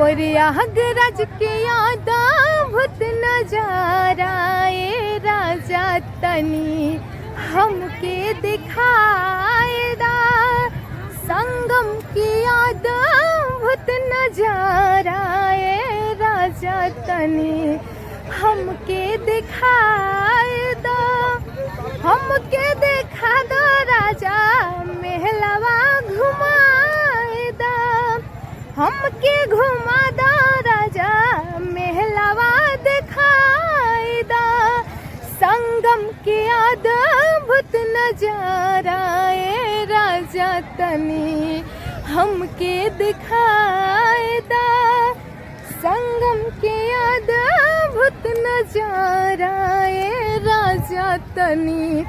प्रयागराज के अद्भुत नजारा ए राजा तनी हमके दिखाए दा। संगम के अद्भुत नजारा ए राजा तनी हमके दिखाए दा। हमके दिखा दो राजा महलवा घुमाए दा। हमके घुमा दो राजा महलवा दिखाए दा। संगम के अद्भुत नजारा ए राजा तनी हमके दिखाए दा। संगम के अद्भुत नजारा ए राजा तनी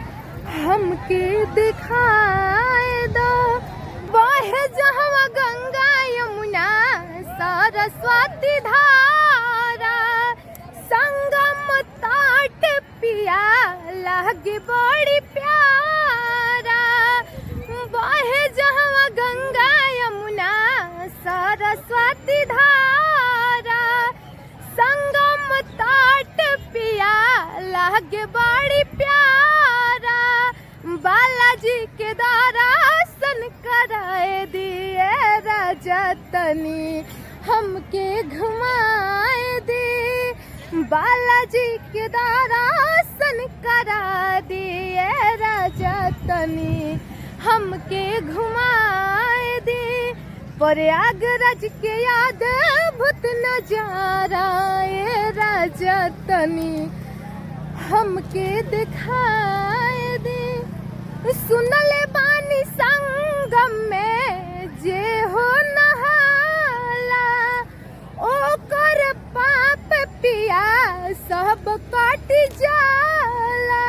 हमके दिखाए दा। बहे जहवा गंगा यमुना सरस्वती धारा। संगम ताट पिया लागे बड़ी प्यारा। बहे जहवा गंगा यमुना सरस्वती धारा। संगम ताट पिया लागे बड़ी प्यारा। बालाजी के दर्शन कराए दिए राजा तनी हमके घुमाए दे। बालाजी के दर्शन करा दिए राजा तनी हमके घुमाए दे। प्रयागराज के अद्भुत नजारा ए राजा तनी हमके दिखाए दे। सुनले बानी संगम में जे हो नहाला। ओकर पाप पिया सब कट जाला।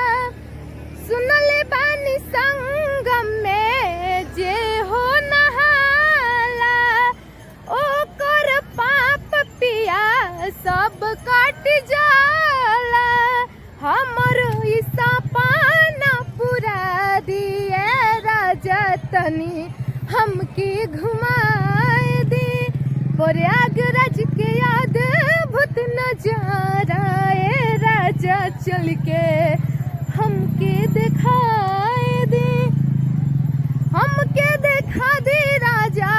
सुनले बानी संगम में जे हो नहाला। ओकर पाप पिया सब कट जाला। हमर सपना पूरा दिए राजा तनी हमके घुमाए दे। प्रयागराज के अद्भुत नजारा ए राजा चल के हमके दिखाए दे। हमके दिखा दे राजा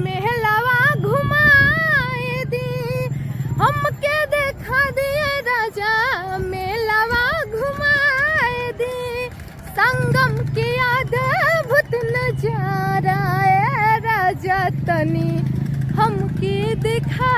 महलवा घुमाए दे। हमके दिखा दे राजा महलवा घुमाए दे। संगम के अद्भुत नजारा ए राजा तनी हमके दिखा